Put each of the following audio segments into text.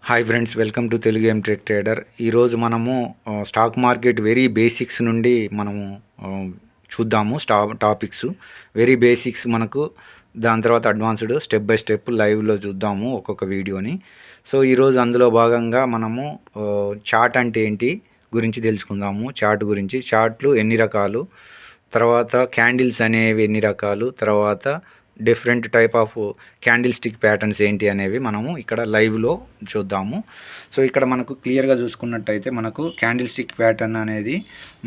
Hi friends, welcome to Telugu M trek trader. ఈరోజు మనము stock market very basics నుండి మనము చూద్దాము. టాపిక్స్ వెరీ బేసిక్స్ మనకు, దాని తర్వాత అడ్వాన్స్డ్ స్టెప్ బై స్టెప్ లైవ్లో చూద్దాము ఒక్కొక్క వీడియోని. సో ఈరోజు అందులో భాగంగా మనము చార్ట్ అంటే ఏంటి గురించి తెలుసుకుందాము. చార్ట్ గురించి, చార్ట్లు ఎన్ని రకాలు, తర్వాత క్యాండిల్స్ అనేవి ఎన్ని రకాలు, తర్వాత different type of candle stick patterns ఏంటి అనేవి మనము ఇక్కడ లైవ్లో చూద్దాము. సో ఇక్కడ మనకు క్లియర్గా చూసుకున్నట్టయితే మనకు క్యాండిల్ స్టిక్ ప్యాటర్న్ అనేది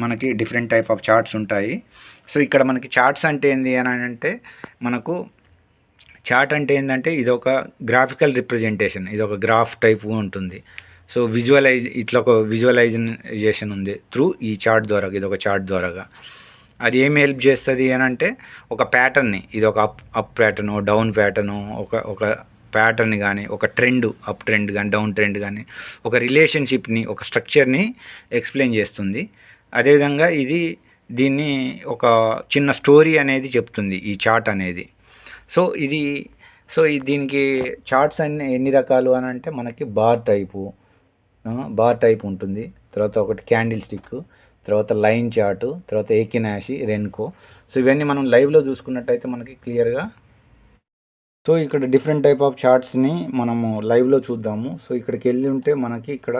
మనకి డిఫరెంట్ టైప్ ఆఫ్ చార్ట్స్ ఉంటాయి. సో ఇక్కడ మనకి చార్ట్స్ అంటే ఏంటి అని అంటే, మనకు చార్ట్ అంటే ఏంటంటే ఇది ఒక గ్రాఫికల్ రిప్రజెంటేషన్, ఇది ఒక గ్రాఫ్ టైప్ ఉంటుంది. సో ఇట్లా ఒక విజువలైజేషన్ ఉంది త్రూ ఈ చార్ట్ ద్వారా, ఇది ఒక చార్ట్ ద్వారాగా. అది ఏమి హెల్ప్ చేస్తుంది అని అంటే, ఒక ప్యాటర్న్ని, ఇది ఒక అప్ ప్యాటర్ను, డౌన్ ప్యాటర్ను, ఒక ప్యాటర్న్ కానీ, ఒక ట్రెండ్, అప్ ట్రెండ్ కానీ, డౌన్ ట్రెండ్ కానీ, ఒక రిలేషన్షిప్ని, ఒక స్ట్రక్చర్ని ఎక్స్ప్లెయిన్ చేస్తుంది. అదేవిధంగా దీన్ని ఒక చిన్న స్టోరీ అనేది చెప్తుంది ఈ చార్ట్ అనేది. దీనికి చార్ట్స్ ఎన్ని రకాలు అని అంటే, మనకి బార్ టైపు ఉంటుంది, తర్వాత ఒకటి క్యాండిల్ స్టిక్, తర్వాత లైన్ చార్టు, తర్వాత ఏకినాషి, రెన్కో. సో ఇవన్నీ మనం లైవ్లో చూసుకున్నట్టయితే మనకి క్లియర్గా. సో ఇక్కడ డిఫరెంట్ టైప్ ఆఫ్ చార్ట్స్ని మనము లైవ్లో చూద్దాము. సో ఇక్కడికి వెళ్ళి ఉంటే మనకి ఇక్కడ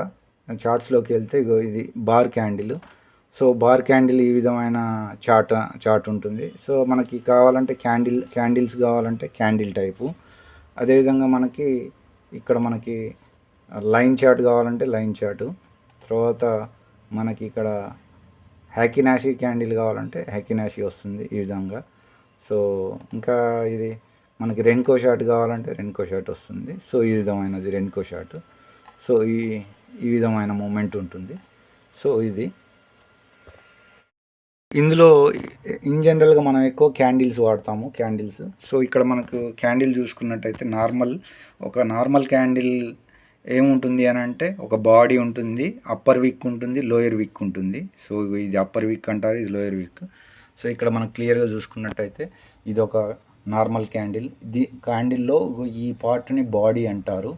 చార్ట్స్లోకి వెళ్తే ఇది bar candle. So bar candle ఈ విధమైన చార్ట్ ఉంటుంది. సో మనకి కావాలంటే క్యాండిల్స్ కావాలంటే క్యాండిల్ టైపు. అదేవిధంగా మనకి లైన్ చార్ట్ కావాలంటే లైన్ చార్టు, తర్వాత మనకి ఇక్కడ హ్యాకినాషి క్యాండిల్ కావాలంటే హ్యాకినాషి వస్తుంది ఈ విధంగా. సో ఇంకా ఇది మనకి రెన్కో షార్ట్ కావాలంటే రెన్కో షార్ట్ వస్తుంది. సో ఈ విధమైనది రెన్కో షార్ట్. సో ఈ విధమైన మూమెంట్ ఉంటుంది. సో ఇందులో ఇన్ జనరల్గా మనం ఎక్కువ క్యాండిల్స్ వాడతాము, క్యాండిల్స్. సో ఇక్కడ మనకు క్యాండిల్ చూసుకున్నట్టయితే ఒక నార్మల్ క్యాండిల్ ఏముంటుంది అని అంటే, ఒక బాడీ ఉంటుంది, అప్పర్ విక్ ఉంటుంది, లోయర్ విక్ ఉంటుంది. సో ఇది అప్పర్ విక్ అంటారు, ఇది లోయర్ విక్. సో ఇక్కడ మనం క్లియర్గా చూసుకున్నట్టయితే ఇది ఒక నార్మల్ క్యాండిల్. క్యాండిల్లో ఈ పార్ట్ని బాడీ అంటారు,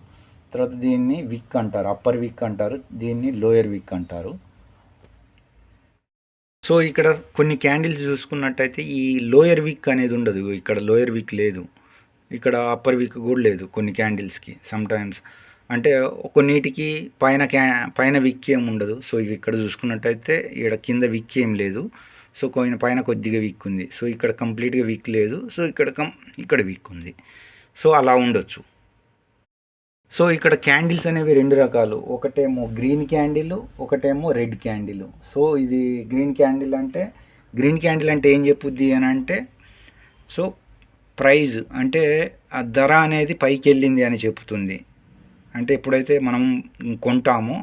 తర్వాత దీన్ని విక్ అంటారు, అప్పర్ విక్ అంటారు, దీన్ని లోయర్ విక్ అంటారు. సో ఇక్కడ కొన్ని క్యాండిల్స్ చూసుకున్నట్టయితే ఈ లోయర్ విక్ అనేది ఉండదు, ఇక్కడ లోయర్ విక్ లేదు, ఇక్కడ అప్పర్ విక్ కూడా లేదు కొన్ని క్యాండిల్స్కి. సమ్టైమ్స్ అంటే కొన్నిటికి పైన విక్ ఏం ఉండదు. సో ఇవి ఇక్కడ చూసుకున్నట్టయితే ఇక్కడ కింద విక్ ఏం లేదు. సో పైన కొద్దిగా విక్ ఉంది. సో ఇక్కడ కంప్లీట్గా విక్ లేదు. సో ఇక్కడ విక్ ఉంది. సో అలా ఉండొచ్చు. సో ఇక్కడ క్యాండిల్స్ అనేవి రెండు రకాలు, ఒకటేమో గ్రీన్ క్యాండిల్, ఒకటేమో రెడ్ క్యాండిల్. సో ఇది గ్రీన్ క్యాండిల్ అంటే ఏం చెప్పుద్ది అని అంటే, సో ప్రైజ్ అంటే ఆ ధర అనేది పైకి వెళ్ళింది అని చెప్తుంది. అంటే ఎప్పుడైతే మనం కొంటామో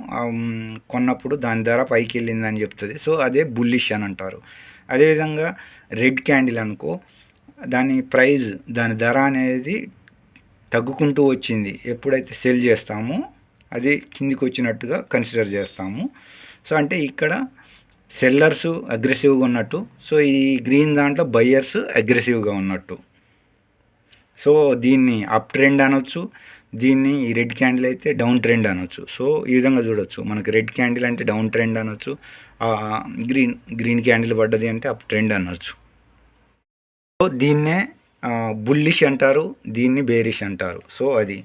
కొన్నప్పుడు దాని ధర పైకి వెళ్ళిందని చెప్తుంది. సో అదే బుల్లిష్ అని అంటారు. అదేవిధంగా రెడ్ క్యాండిల్ అనుకో, దాని ధర అనేది తగ్గుకుంటూ వచ్చింది, ఎప్పుడైతే సెల్ చేస్తామో అది కిందికి వచ్చినట్టుగా కన్సిడర్ చేస్తాము. సో అంటే ఇక్కడ సెల్లర్స్ అగ్రెసివ్గా ఉన్నట్టు, సో ఈ గ్రీన్ దాంట్లో బయ్యర్స్ అగ్రెసివ్గా ఉన్నట్టు. సో దీన్ని అప్ ట్రెండ్ అనొచ్చు, దీన్ని ఈ రెడ్ క్యాండిల్ అయితే డౌన్ ట్రెండ్ అనొచ్చు. సో ఈ విధంగా చూడొచ్చు. మనకి రెడ్ క్యాండిల్ అంటే డౌన్ ట్రెండ్ అనొచ్చు, గ్రీన్ క్యాండిల్ పడ్డది అంటే అప్ ట్రెండ్ అనొచ్చు. సో దీన్నే బుల్లిష్ అంటారు, దీన్ని బేరిష్ అంటారు. సో అది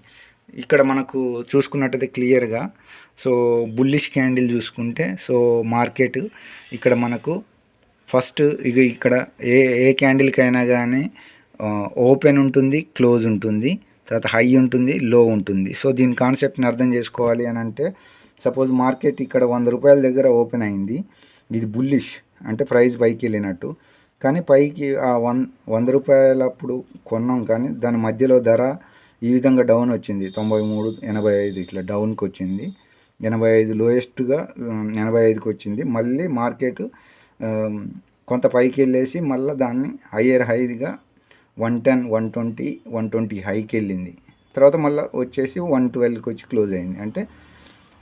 ఇక్కడ మనకు చూసుకున్నట్టయితే క్లియర్గా. సో బుల్లిష్ క్యాండిల్ చూసుకుంటే, సో మార్కెట్ ఇక్కడ మనకు ఫస్ట్ ఇక్కడ ఏ క్యాండిల్కైనా కానీ ఓపెన్ ఉంటుంది, క్లోజ్ ఉంటుంది, తర్వాత హై ఉంటుంది, లో ఉంటుంది. సో దీని కాన్సెప్ట్ని అర్థం చేసుకోవాలి అని అంటే, సపోజ్ మార్కెట్ ఇక్కడ 100 రూపాయల దగ్గర ఓపెన్ అయింది, ఇది బుల్లిష్ అంటే ప్రైస్ పైకి వెళ్ళినట్టు. కానీ పైకి ఆ 100 రూపాయలు అప్పుడు కొన్నాం, కానీ దాని మధ్యలో ధర ఈ విధంగా డౌన్ వచ్చింది, 93.85 ఇట్లా డౌన్కి వచ్చింది, 85 లోయెస్ట్గా 85కి వచ్చింది. మళ్ళీ మార్కెట్ కొంత పైకి వెళ్ళేసి మళ్ళీ దాన్ని హైగా 110, 120, 120 హైకి వెళ్ళింది. తర్వాత మళ్ళీ వచ్చేసి 112కి వచ్చి క్లోజ్ అయింది. అంటే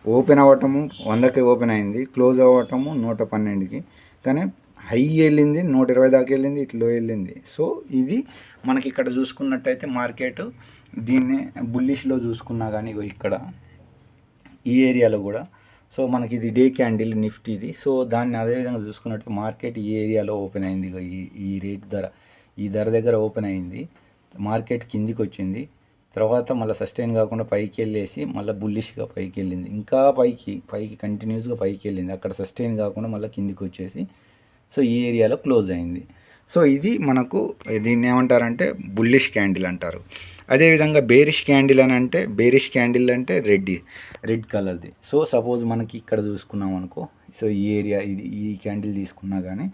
ఓపెన్ అవ్వటము 100కి ఓపెన్ అయింది, క్లోజ్ అవ్వటము 112కి, కానీ హై వెళ్ళింది 120 దాకా వెళ్ళింది, ఇట్లా వెళ్ళింది. సో ఇది మనకి ఇక్కడ చూసుకున్నట్టయితే మార్కెట్ దీన్ని బుల్లిష్లో చూసుకున్నా కానీ ఇక్కడ ఈ ఏరియాలో కూడా. సో మనకి ఇది డే క్యాండిల్ నిఫ్టీది. సో దాన్ని అదేవిధంగా చూసుకున్నట్టు మార్కెట్ ఈ ఏరియాలో ఓపెన్ అయింది. ఈ ఈ రేట్ ధర ఈ ధర దగ్గర ఓపెన్ అయింది. మార్కెట్ కిందికి వచ్చింది. తర్వాత మళ్ళీ సస్టైన్ కాకుండా పైకి వెళ్ళేసి మళ్ళీ బుల్లిష్గా పైకి వెళ్ళింది. ఇంకా పైకి కంటిన్యూస్గా పైకి వెళ్ళింది. అక్కడ సస్టైన్ కాకుండా మళ్ళీ కిందికి వచ్చేసి సో ఈ ఏరియాలో క్లోజ్ అయింది. సో ఇది మనకు దీన్ని ఏమంటారంటే బుల్లిష్ క్యాండిల్ అంటారు. అదేవిధంగా బేరిష్ క్యాండిల్ అని అంటే బేరిష్ క్యాండిల్ అంటే రెడ్ కలర్ది. సో సపోజ్ మనకి ఇక్కడ చూసుకున్నాం అనుకో, సో ఈ ఏరియా ఇది ఈ క్యాండిల్ తీసుకున్నా కానీ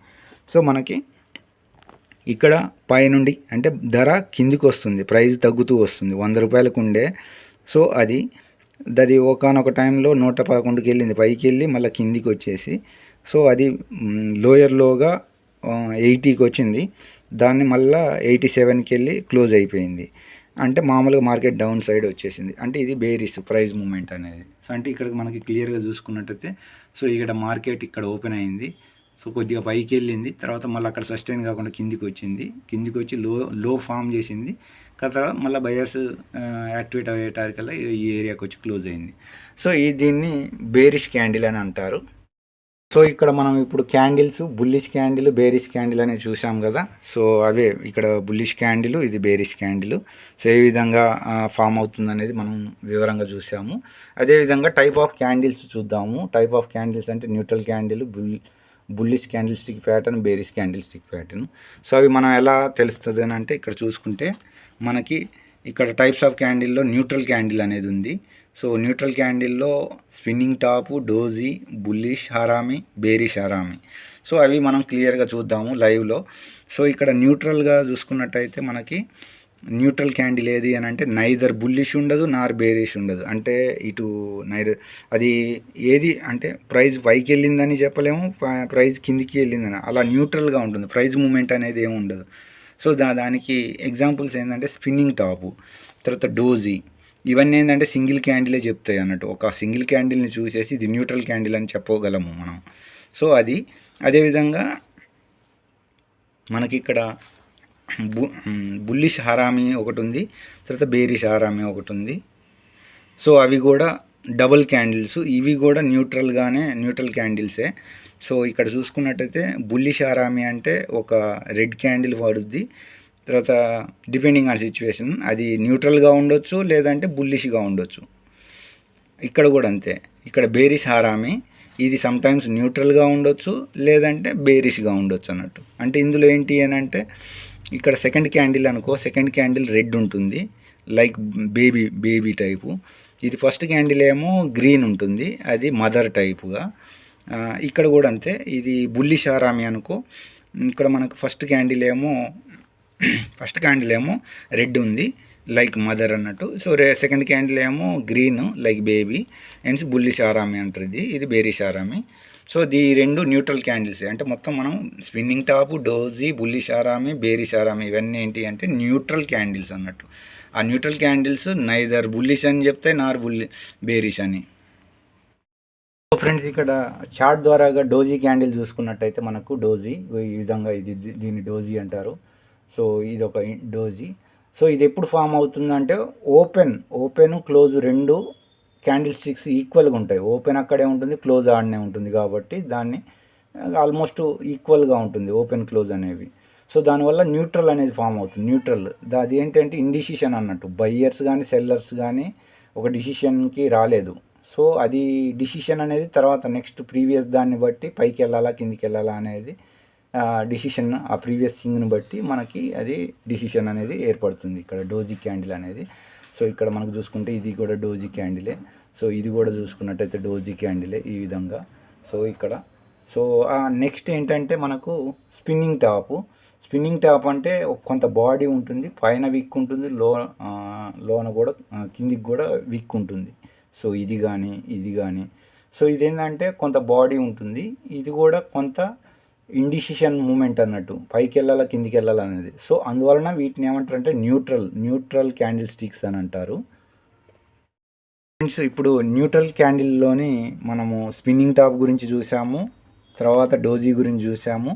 సో మనకి ఇక్కడ పైనుండి అంటే ధర కిందికి వస్తుంది, ప్రైస్ తగ్గుతూ వస్తుంది. 100 రూపాయలకు ఉండే సో అది ఒకానొక టైంలో 111కి వెళ్ళింది, పైకి వెళ్ళి మళ్ళీ కిందికి వచ్చేసి సో అది లోయర్లోగా 80కి వచ్చింది. దాన్ని మళ్ళీ 87కి వెళ్ళి క్లోజ్ అయిపోయింది. అంటే మామూలుగా మార్కెట్ డౌన్ సైడ్ వచ్చేసింది. అంటే ఇది బేరిష్ ప్రైస్ మూమెంట్ అనేది. సో అంటే ఇక్కడ మనకి క్లియర్గా చూసుకున్నట్టయితే సో ఇక్కడ మార్కెట్ ఇక్కడ ఓపెన్ అయింది. సో కొద్దిగా పైకి వెళ్ళింది, తర్వాత మళ్ళీ అక్కడ సస్టైన్ కాకుండా కిందికి వచ్చింది. కిందికి వచ్చి లో ఫామ్ చేసింది. తర్వాత మళ్ళీ బయర్స్ యాక్టివేట్ అయ్యేటానికల్లా ఈ ఏరియాకి వచ్చి క్లోజ్ అయింది. సో దీన్ని బేరిష్ క్యాండిల్ అని అంటారు. సో ఇక్కడ మనం ఇప్పుడు candles bullish candle, bearish candle అనేది చూసాం కదా. సో అవే ఇక్కడ బుల్లిష్ క్యాండిల్, ఇది బేరిష్ క్యాండిల్. సో ఏ విధంగా ఫామ్ అవుతుంది అనేది మనం వివరంగా చూసాము. అదేవిధంగా టైప్ ఆఫ్ క్యాండిల్స్ చూద్దాము. టైప్ ఆఫ్ క్యాండిల్స్ అంటే neutral candle, bullish candle stick pattern, bearish candle stick pattern. So అవి మనం ఎలా తెలుస్తుంది అని అంటే ఇక్కడ చూసుకుంటే మనకి ఇక్కడ టైప్స్ ఆఫ్ క్యాండిల్లో న్యూట్రల్ క్యాండిల్ అనేది ఉంది. సో న్యూట్రల్ క్యాండిల్లో spinning top, doji, bullish harami, bearish harami. So అవి మనం క్లియర్గా చూద్దాము లైవ్లో. సో ఇక్కడ న్యూట్రల్గా చూసుకున్నట్టయితే మనకి న్యూట్రల్ క్యాండిల్ ఏది అని అంటే నైదర్ బుల్లిష్ ఉండదు, నార్ బేరిష్ ఉండదు. అంటే ఇటు అది ఏది అంటే ప్రైస్ పైకి వెళ్ళిందని చెప్పలేము, ప్రైస్ కిందికి వెళ్ళిందని, అలా న్యూట్రల్గా ఉంటుంది. ప్రైస్ మూమెంట్ అనేది ఏమి ఉండదు. సో దానికి ఎగ్జాంపుల్స్ ఏంటంటే స్పిన్నింగ్ టాపు, తర్వాత డోజీ, ఇవన్నీ ఏంటంటే సింగిల్ క్యాండిలే చెప్తాయి అన్నట్టు. ఒక సింగిల్ క్యాండిల్ని చూసేసి ఇది న్యూట్రల్ క్యాండిల్ అని చెప్పగలము మనం. సో అదేవిధంగా మనకి ఇక్కడ బుల్లిష్ హరామి ఒకటి ఉంది, తర్వాత బేరిష్ హరామి ఒకటి ఉంది. సో అవి కూడా డబుల్ క్యాండిల్స్, ఇవి కూడా న్యూట్రల్ క్యాండిల్సే. సో ఇక్కడ చూసుకున్నట్టయితే బుల్లిష్ హరామి అంటే ఒక రెడ్ క్యాండిల్ పడుద్ది. తర్వాత డిపెండింగ్ ఆన్ సిచ్యువేషన్ అది న్యూట్రల్గా ఉండొచ్చు, లేదంటే బుల్లిష్గా ఉండొచ్చు. ఇక్కడ కూడా అంతే. ఇక్కడ బేరిష్ హరామి ఇది సమ్టైమ్స్ న్యూట్రల్గా ఉండొచ్చు, లేదంటే బేరిష్గా ఉండొచ్చు అన్నట్టు. అంటే ఇందులో ఏంటి అని అంటే ఇక్కడ సెకండ్ క్యాండిల్ అనుకో, సెకండ్ క్యాండిల్ రెడ్ ఉంటుంది, లైక్ బేబీ టైపు. ఇది ఫస్ట్ క్యాండిల్ ఏమో గ్రీన్ ఉంటుంది, అది మదర్ టైపుగా. ఇక్కడ కూడా అంతే. ఇది బుల్లిష్ హరామి అనుకో, ఇక్కడ మనకు ఫస్ట్ క్యాండిల్ ఏమో రెడ్ ఉంది, లైక్ మదర్ అన్నట్టు. సో సెకండ్ క్యాండిల్ ఏమో green, like baby. And bullish harami అంటారు, ఇది బేరిష్ హరామి. సో ఈ రెండు న్యూట్రల్ క్యాండిల్స్. అంటే మొత్తం మనం spinning top, doji, bullish harami, bearish harami ఇవన్నీ ఏంటి అంటే న్యూట్రల్ క్యాండిల్స్ అన్నట్టు. ఆ న్యూట్రల్ క్యాండిల్స్ నైదర్ బుల్లిష్ అని చెప్తే, నార్ బేరిష్ అని. సో ఫ్రెండ్స్, ఇక్కడ చార్ట్ ద్వారాగా డోజీ క్యాండిల్ చూసుకున్నట్టయితే మనకు డోజీ ఈ విధంగా దీన్ని డోజీ అంటారు. సో ఇది ఒక డోజీ. సో ఇది ఎప్పుడు ఫామ్ అవుతుందంటే ఓపెన్ క్లోజ్ రెండు క్యాండిల్ స్టిక్స్ ఈక్వల్గా ఉంటాయి. ఓపెన్ అక్కడే ఉంటుంది, క్లోజ్ ఆడనే ఉంటుంది, కాబట్టి దాన్ని ఆల్మోస్ట్ ఈక్వల్గా ఉంటుంది ఓపెన్ క్లోజ్ అనేవి. సో దానివల్ల న్యూట్రల్ అనేది ఫామ్ అవుతుంది. న్యూట్రల్ అది ఏంటంటే ఇండిసిషన్ అన్నట్టు. బయ్యర్స్ కానీ సెల్లర్స్ కానీ ఒక డిసిషన్కి రాలేదు. సో అది డిసిషన్ అనేది తర్వాత నెక్స్ట్ ప్రీవియస్ దాన్ని బట్టి పైకి వెళ్ళాలా కిందికి వెళ్ళాలా అనేది డిసిషన్, ఆ ప్రీవియస్ థింగ్ని బట్టి మనకి అది డిసిషన్ అనేది ఏర్పడుతుంది ఇక్కడ డోజీ క్యాండిల్ అనేది. సో ఇక్కడ మనకు చూసుకుంటే ఇది కూడా డోజీ క్యాండిలే. సో ఇది కూడా చూసుకున్నట్టయితే డోజీ క్యాండిలే ఈ విధంగా. సో ఇక్కడ నెక్స్ట్ ఏంటంటే మనకు స్పిన్నింగ్ టాప్ అంటే కొంత బాడీ ఉంటుంది, పైన విక్ ఉంటుంది, లోన కూడా కిందికి కూడా విక్ ఉంటుంది. సో ఇది కానీ సో ఇదేంటంటే కొంత బాడీ ఉంటుంది, ఇది కూడా కొంత ఇండిసిషన్ మూమెంట్ అన్నట్టు, పైకి వెళ్ళాలా కిందికి వెళ్ళాలా అనేది. సో అందువలన వీటిని ఏమంటారు అంటే న్యూట్రల్ క్యాండిల్ స్టిక్స్ అని అంటారు. ఫ్రెండ్స్, ఇప్పుడు న్యూట్రల్ క్యాండిల్లోని మనము స్పిన్నింగ్ టాప్ గురించి చూసాము, తర్వాత డోజీ గురించి చూసాము,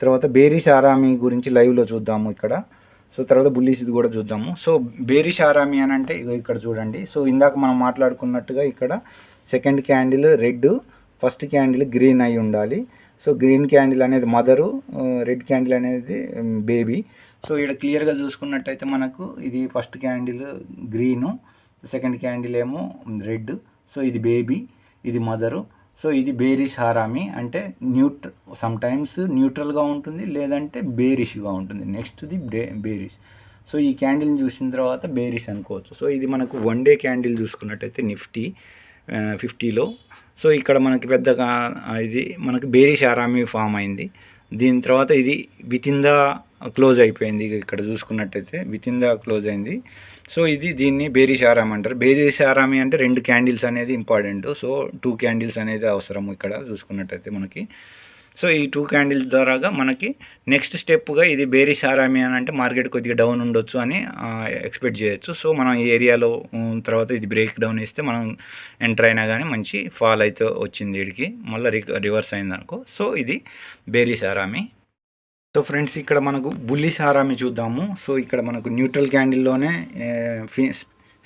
తర్వాత బేరిష్ హరామి గురించి లైవ్లో చూద్దాము ఇక్కడ. సో తర్వాత బుల్లిష్ది కూడా చూద్దాము. సో బేరిష్ ఆరామి అని అంటే ఇగో ఇక్కడ చూడండి. సో ఇందాక మనం మాట్లాడుకున్నట్టుగా ఇక్కడ second candle red, first candle green అయి ఉండాలి. సో గ్రీన్ క్యాండిల్ అనేది మదరు, రెడ్ క్యాండిల్ అనేది బేబీ. సో ఇక్కడ క్లియర్గా చూసుకున్నట్టయితే మనకు ఇది first candle green, second candle ఏమో రెడ్. సో ఇది బేబీ, ఇది మదరు. సో ఇది బేరిష్ హారామి అంటే సమ్టైమ్స్ న్యూట్రల్గా ఉంటుంది, లేదంటే బేరిష్గా ఉంటుంది. నెక్స్ట్ది బేరిష్. సో ఈ క్యాండిల్ని చూసిన తర్వాత బేరిష్ అనుకోవచ్చు. సో ఇది మనకు 1 డే క్యాండిల్ చూసుకున్నట్టయితే నిఫ్టీ 50లో. సో ఇక్కడ మనకి పెద్దగా ఇది మనకి బేరిష్ ఆరామి ఫామ్ అయింది. దీని తర్వాత ఇది వితిన్ ద క్లోజ్ అయిపోయింది. ఇక్కడ చూసుకున్నట్టయితే వితిన్ ద క్లోజ్ అయింది. సో దీన్ని బేరిష్ ఆరామి అంటారు. బేరిష్ ఆరామి అంటే 2 క్యాండిల్స్ అనేది ఇంపార్టెంట్. సో 2 క్యాండిల్స్ అనేది అవసరం ఇక్కడ చూసుకున్నట్టయితే మనకి. సో ఈ 2 క్యాండిల్స్ ద్వారాగా మనకి నెక్స్ట్ స్టెప్గా ఇది బేరిష్ ఆరామి అని అంటే మార్కెట్ కొద్దిగా డౌన్ ఉండొచ్చు అని ఎక్స్పెక్ట్ చేయొచ్చు. సో మనం ఈ ఏరియాలో తర్వాత ఇది బ్రేక్ డౌన్ ఇస్తే మనం ఎంటర్ అయినా కానీ మంచి ఫాల్ అయితే వచ్చింది వీడికి, మళ్ళీ రివర్స్ అయింది అనుకో. సో ఇది బేరిష్ ఆరామి. సో ఫ్రెండ్స్ ఇక్కడ మనకు బుల్లిష్ ఆరామి చూద్దాము. సో ఇక్కడ మనకు న్యూట్రల్ క్యాండిల్లోనే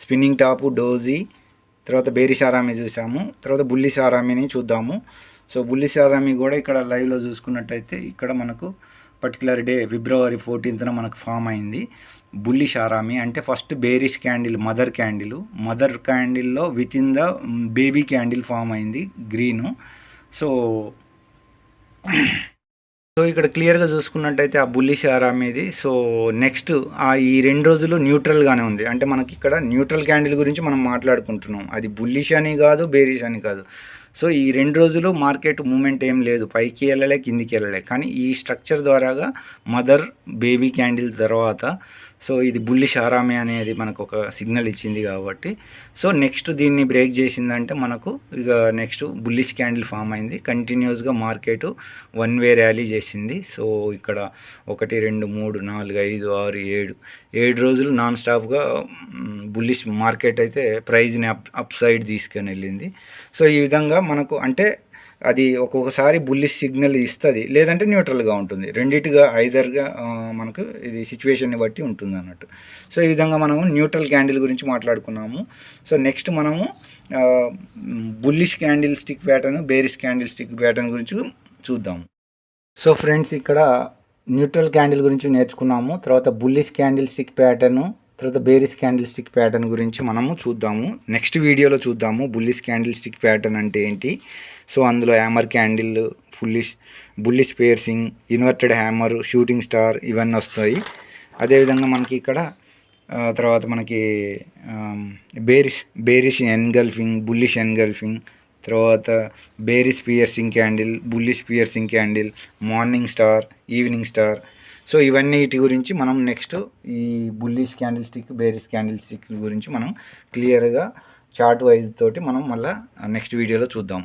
స్పిన్నింగ్ టాపు డోజీ, తర్వాత బేరిష్ ఆరామి చూసాము, తర్వాత బుల్లిష్ ఆరామిని చూద్దాము. సో బుల్లిష్ ఆరామి కూడా ఇక్కడ లైవ్లో చూసుకున్నట్టయితే ఇక్కడ మనకు పర్టికులర్ డే February 14th మనకు ఫామ్ అయింది బుల్లిష్ ఆరామి. అంటే ఫస్ట్ బేరిష్ క్యాండిల్ మదర్ క్యాండిల్లో within the baby candle form అయింది గ్రీను. సో ఇక్కడ క్లియర్గా చూసుకున్నట్టయితే ఆ బుల్లిష్ ఆరామిది. సో నెక్స్ట్ ఈ 2 రోజులు న్యూట్రల్గానే ఉంది. అంటే మనకి ఇక్కడ న్యూట్రల్ క్యాండిల్ గురించి మనం మాట్లాడుకుంటున్నాం. అది బుల్లిష్ అని కాదు, బేరిష్ అని కాదు. సో ఈ 2 రోజులు మార్కెట్ మూమెంట్ ఏం లేదు, పైకి వెళ్ళలే కిందికి వెళ్ళలే. కానీ ఈ స్ట్రక్చర్ ద్వారాగా మదర్ బేబీ క్యాండిల్ తర్వాత సో ఇది బుల్లిష్ ఆరామి అనేది మనకు ఒక సిగ్నల్ ఇచ్చింది కాబట్టి సో నెక్స్ట్ దీన్ని బ్రేక్ చేసిందంటే మనకు ఇక నెక్స్ట్ బుల్లిష్ క్యాండిల్ ఫామ్ అయింది. కంటిన్యూస్గా మార్కెట్ 1 వే ర్యాలీ చేసింది. సో ఇక్కడ 1 2 3 4 5 6 7 రోజులు నాన్ స్టాప్గా బుల్లిష్ మార్కెట్ అయితే ప్రైజ్ని అప్ సైడ్ తీసుకొని వెళ్ళింది. సో ఈ విధంగా మనకు అంటే అది ఒక్కొక్కసారి బుల్లిష్ సిగ్నల్ ఇస్తుంది, లేదంటే న్యూట్రల్గా ఉంటుంది. రెండిటిగా ఐదర్గా మనకు ఇది సిచ్యువేషన్ని బట్టి ఉంటుంది అన్నట్టు. సో ఈ విధంగా మనము న్యూట్రల్ క్యాండిల్ గురించి మాట్లాడుకున్నాము. సో నెక్స్ట్ మనము bullish candle stick pattern, bearish candle stick pattern గురించి చూద్దాము. సో ఫ్రెండ్స్ ఇక్కడ న్యూట్రల్ క్యాండిల్ గురించి నేర్చుకున్నాము, తర్వాత బుల్లిష్ క్యాండిల్ స్టిక్ ప్యాటర్ను, తర్వాత బేరిష్ క్యాండిల్ స్టిక్ ప్యాటర్న్ గురించి మనము చూద్దాము. నెక్స్ట్ వీడియోలో చూద్దాము బుల్లిష్ క్యాండిల్ స్టిక్ ప్యాటర్న్ అంటే ఏంటి. సో అందులో hammer candle, bullish piercing, inverted hammer, shooting star ఇవన్నీ వస్తాయి. అదేవిధంగా మనకి ఇక్కడ తర్వాత మనకి బేరిష్ ఎన్గల్ఫింగ్, బుల్లిష్ ఎన్గల్ఫింగ్, తర్వాత bearish piercing candle, bullish piercing candle, morning star, evening star. So ఇవన్నిటి గురించి మనం నెక్స్ట్ ఈ bullish candlestick, bearish candlestick గురించి మనం క్లియర్గా చార్ట్ వైజ్ తోటి మనం మళ్ళీ నెక్స్ట్ వీడియోలో చూద్దాం.